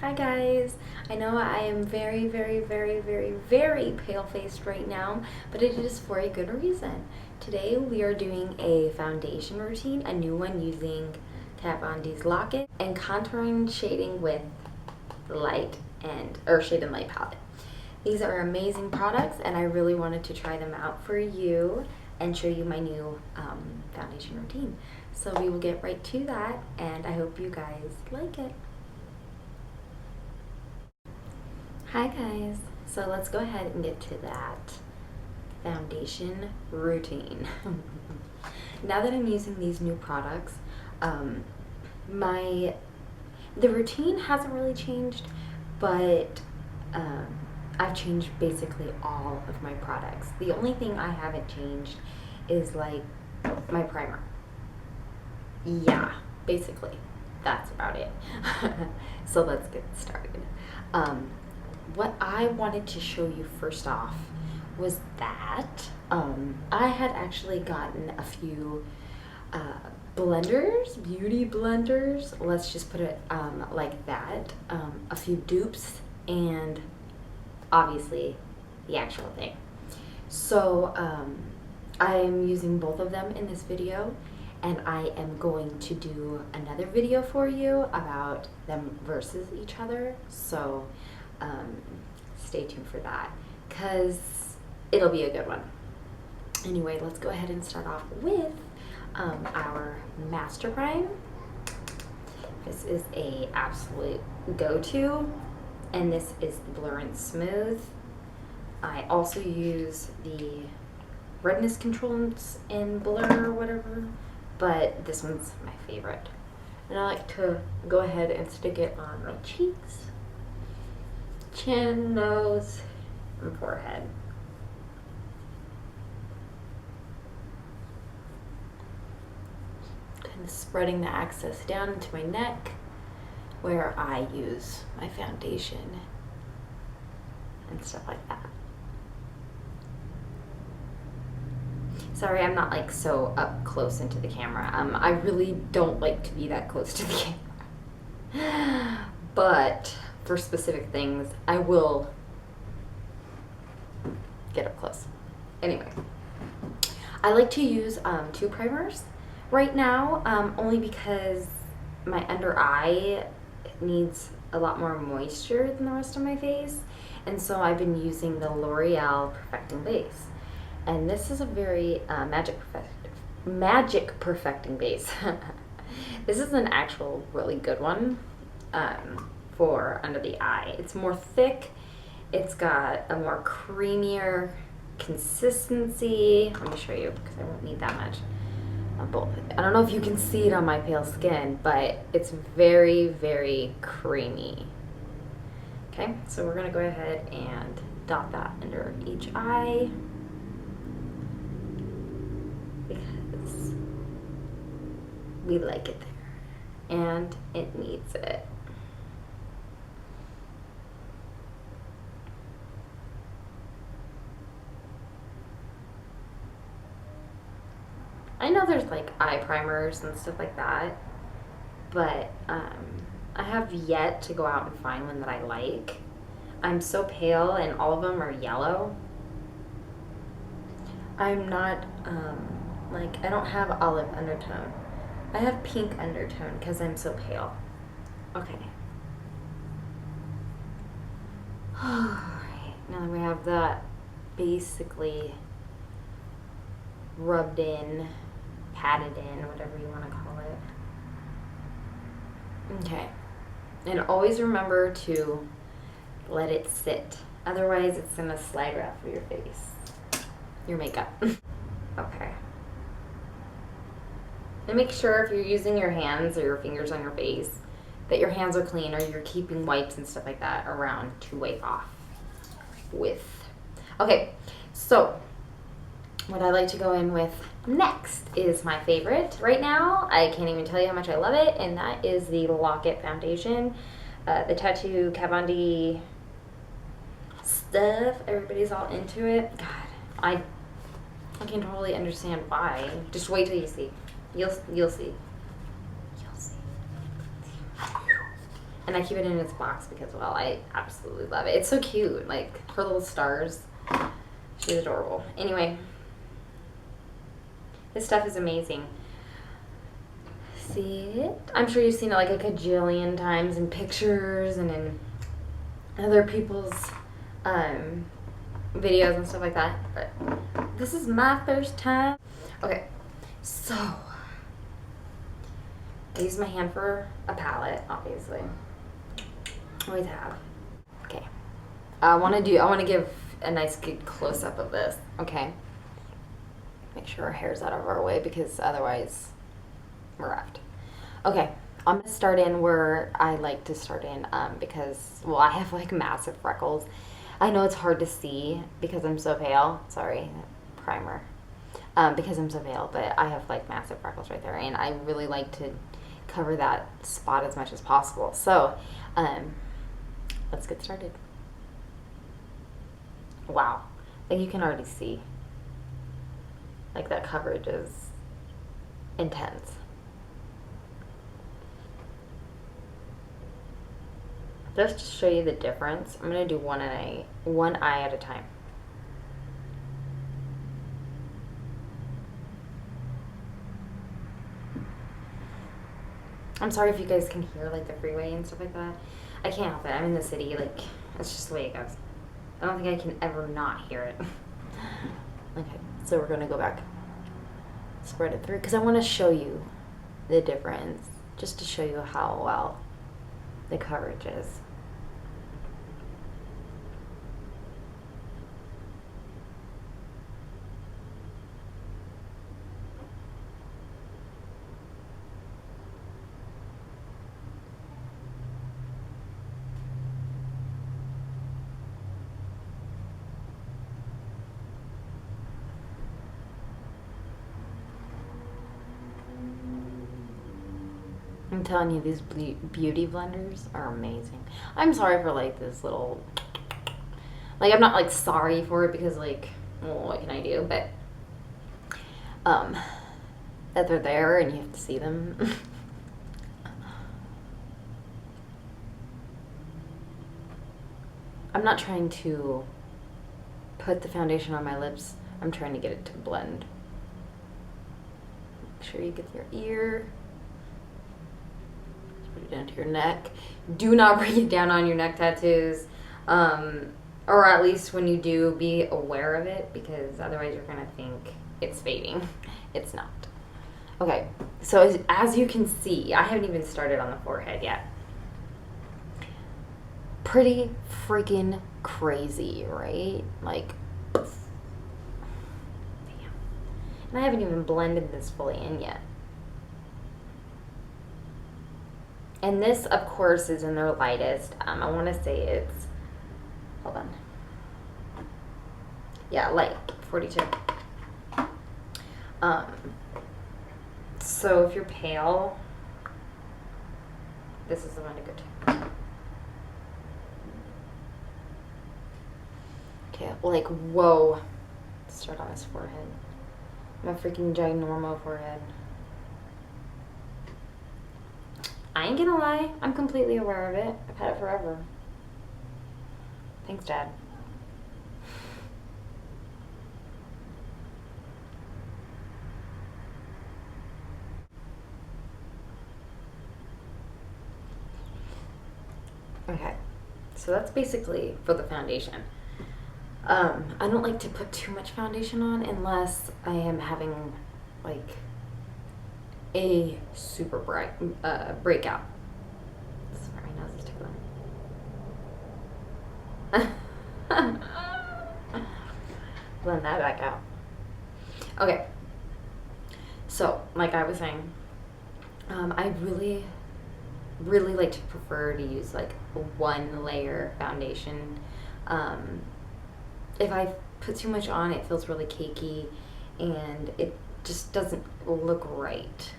Hi guys! I know I am very pale-faced right now, but it is for a good reason. Today we are doing a foundation routine, a new one using Kat Von D's Locket, and contouring shading with Shade and Light palette. These are amazing products and I really wanted to try them out for you and show you my new foundation routine. So we will get right to that and I hope you guys like it. Hi guys, so let's go ahead and get to that foundation routine. Now that I'm using these new products, the routine hasn't really changed, but I've changed basically all of my products. The only thing I haven't changed is like my primer. Yeah, basically that's about it. So let's get started. What I wanted to show you first off was that I had actually gotten a few blenders, beauty blenders, let's just put it like that, a few dupes, and obviously the actual thing. So I'm using both of them in this video, and I am going to do another video for you about them versus each other. So stay tuned for that because it'll be a good one. Anyway, let's go ahead and start off with our Master Prime. This is a absolute go-to, and this is the Blur and Smooth. I also use the redness controls in Blur or whatever, but this one's my favorite. And I like to go ahead and stick it on my cheeks, chin, nose, and forehead. Kind of spreading the excess down into my neck where I use my foundation and stuff like that. Sorry, I'm not like so up close into the camera. I really don't like to be that close to the camera. But for specific things, I will get up close. Anyway, I like to use two primers right now, only because my under eye needs a lot more moisture than the rest of my face, and so I've been using the L'Oreal Perfecting Base, and this is a very magic perfecting base. This is an actual really good one for under the eye. It's more thick, it's got a more creamier consistency. Let me show you because I won't need that much on both. I don't know if you can see it on my pale skin, but it's very creamy. Okay, so we're gonna go ahead and dot that under each eye because we like it there and it needs it. I know there's like eye primers and stuff like that, but I have yet to go out and find one that I like. I'm so pale and all of them are yellow. I'm not, I don't have olive undertone. I have pink undertone because I'm so pale. Okay. Alright, now that we have that basically rubbed in, patted in, whatever you want to call it. Okay. And always remember to let it sit. Otherwise, it's going to slide right off of your face. Your makeup. Okay. And make sure if you're using your hands or your fingers on your face that your hands are clean, or you're keeping wipes and stuff like that around to wipe off with. Okay, so what I like to go in with next is my favorite right now. I can't even tell you how much I love it, and that is the Locket foundation. The Tattoo Kat Von D stuff. Everybody's all into it. God, I can totally understand why. Just wait till you see. You'll see. You'll see. And I keep it in its box because, well, I absolutely love it. It's so cute. Like, her little stars. She's adorable. Anyway, this stuff is amazing. See it? I'm sure you've seen it like a gajillion times in pictures and in other people's videos and stuff like that. But this is my first time. Okay, so I use my hand for a palette, obviously. Always have. Okay. I want to give a nice good close up of this. Okay. Make sure our hair's out of our way because otherwise we're effed. Okay. I'm gonna start in where I like to start in because, well, I have like massive freckles. I know it's hard to see because I'm so pale. Sorry, primer. Because I'm so pale, but I have like massive freckles right there, and I really like to cover that spot as much as possible. So, let's get started. Wow, like you can already see, like that coverage is intense. Just to show you the difference, I'm gonna do one eye at a time. I'm sorry if you guys can hear like the freeway and stuff like that. I can't help it. I'm in the city. Like, it's just the way it goes. I don't think I can ever not hear it. Okay, so we're gonna go back. Spread it through because I want to show you the difference, just to show you how well the coverage is. I'm telling you, these beauty blenders are amazing. I'm sorry for like this little, like I'm not like sorry for it because like, well, what can I do? But that they're there and you have to see them. I'm not trying to put the foundation on my lips. I'm trying to get it to blend. Make sure you get your ear. Put it down to your neck. Do not bring it down on your neck tattoos. Or at least when you do, be aware of it because otherwise you're going to think it's fading. It's not. Okay, so as you can see, I haven't even started on the forehead yet. Pretty freaking crazy, right? Like, damn. And I haven't even blended this fully in yet. And this, of course, is in their lightest. I want to say it's, hold on. Yeah, light, 42. So if you're pale, this is the one to go to. Okay, like, whoa. Start on his forehead. My freaking ginormo forehead. I ain't gonna lie, I'm completely aware of it. I've had it forever. Thanks, Dad. Okay, so that's basically for the foundation. I don't like to put too much foundation on unless I am having like a super bright breakout. Sorry, my nose is tickling. Blend that back out. Okay, so like I was saying, I really like to prefer to use like one layer foundation. If I put too much on, it feels really cakey and it just doesn't look right.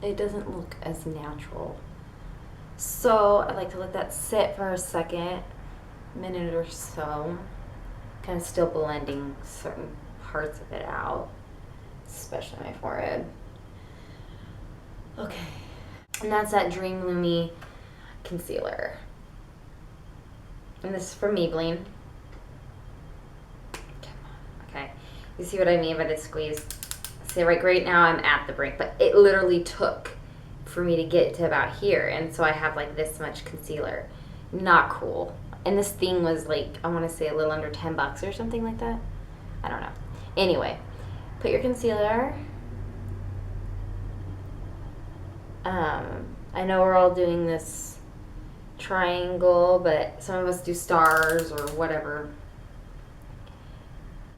It doesn't look as natural. So I like to let that sit for a second, minute or so, kind of still blending certain parts of it out, especially my forehead. Okay, and that's that Dream Lumi concealer. And this is from Maybelline. Okay, you see what I mean by the squeeze? See, right now I'm at the brink, but it literally took for me to get to about here, and so I have like this much concealer. Not cool. And this thing was like, I want to say a little under $10 or something like that. I don't know. Anyway, put your concealer. I know we're all doing this triangle, but some of us do stars or whatever.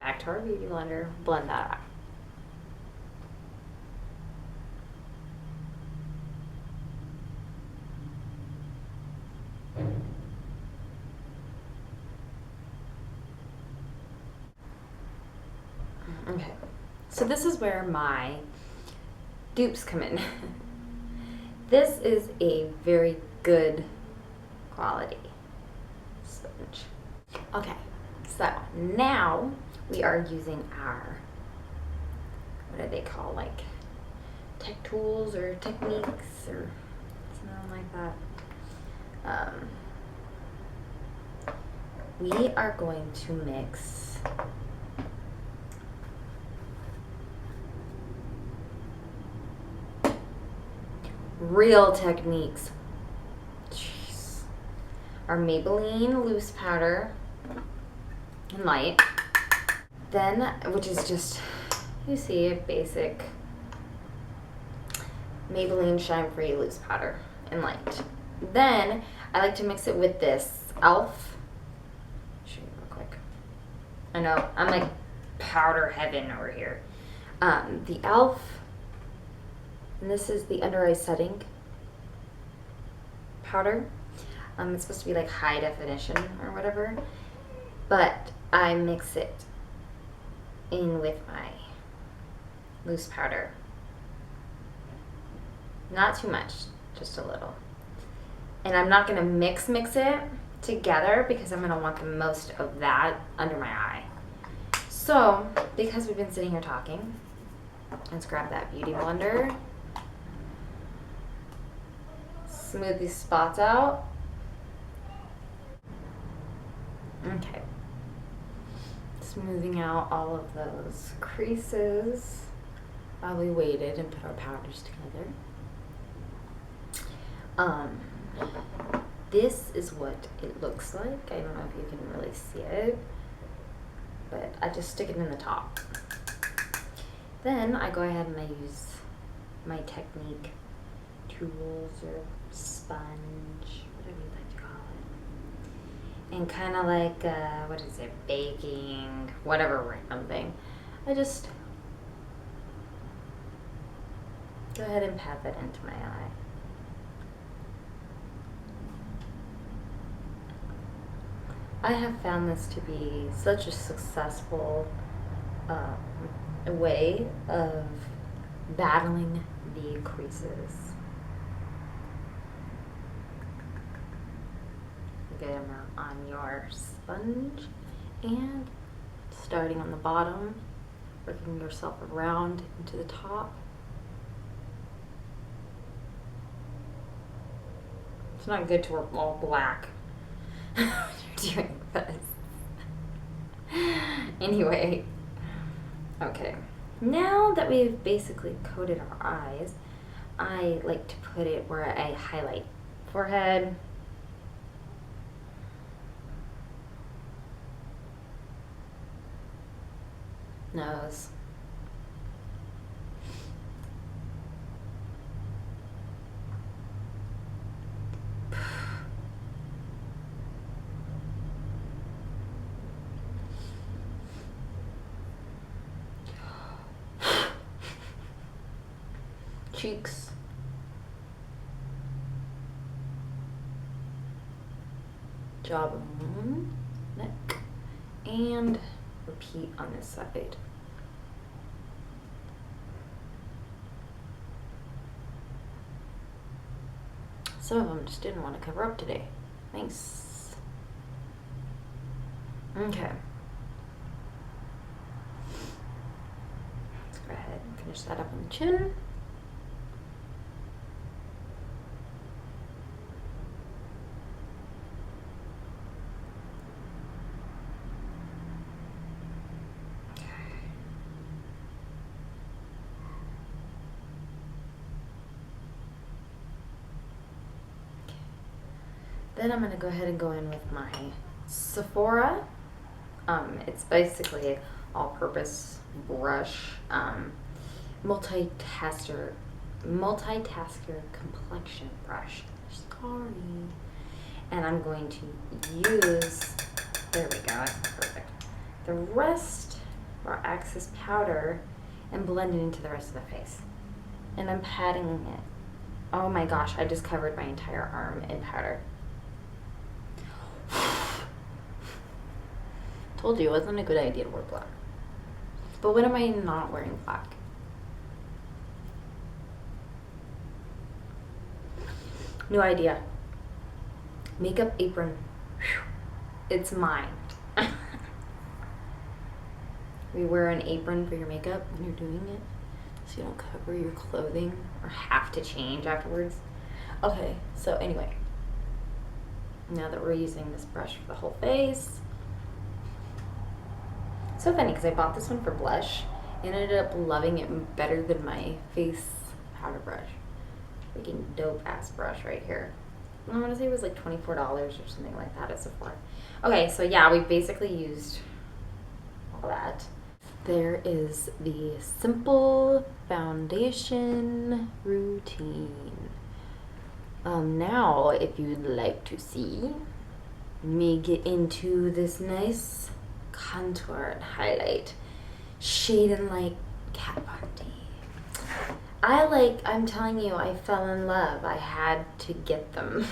Back to our beauty blender, blend that out. Okay, so this is where my dupes come in. This is a very good quality sponge. Okay, so now we are using our, what do they call, like tech tools or techniques or something like that. We are going to mix Real Techniques. Jeez. Our Maybelline Loose Powder and Light. Then, which is just, you see, a basic Maybelline Shine Free Loose Powder and Light. Then, I like to mix it with this e.l.f. Show you real quick. I know, I'm like powder heaven over here. The e.l.f. And this is the Undereye setting powder. It's supposed to be like high definition or whatever, but I mix it in with my loose powder. Not too much, just a little. And I'm not gonna mix it together because I'm gonna want the most of that under my eye. So, because we've been sitting here talking, let's grab that beauty blender. Smooth these spots out. Okay. Smoothing out all of those creases while we waited and put our powders together. This is what it looks like. I don't know if you can really see it, but I just stick it in the top. Then I go ahead and I use my Technique tools or sponge, whatever you like to call it, and kind of like what is it, baking, whatever random thing. I just go ahead and pat that into my eye. I have found this to be such a successful way of battling the creases. Good amount on your sponge and starting on the bottom, working yourself around into the top. It's not good to work all black when you're doing this. Anyway, okay. Now that we've basically coated our eyes, I like to put it where I highlight forehead, nose, cheeks, jawbone, neck, and repeat on this side. Some of them just didn't want to cover up today. Nice. Okay. Let's go ahead and finish that up on the chin. Then I'm gonna go ahead and go in with my Sephora. It's basically all-purpose brush, multitasker complexion brush. Sorry. And I'm going to use, there we go, that's perfect, the rest of our Access powder and blend it into the rest of the face. And I'm patting it. Oh my gosh, I just covered my entire arm in powder. Told you it wasn't a good idea to wear black. But when am I not wearing black? No idea. Makeup apron. Whew. It's mine. We wear an apron for your makeup when you're doing it, so you don't cover your clothing or have to change afterwards. Okay, so anyway, now that we're using this brush for the whole face. So funny because I bought this one for blush and ended up loving it better than my face powder brush. Freaking dope ass brush right here. I want to say it was like $24 or something like that at Sephora. Okay, so yeah, we basically used all that. There is the simple foundation routine. Now, if you'd like to see me get into this nice contour and highlight shade and light Kat Von D. I'm telling you, I fell in love. I had to get them.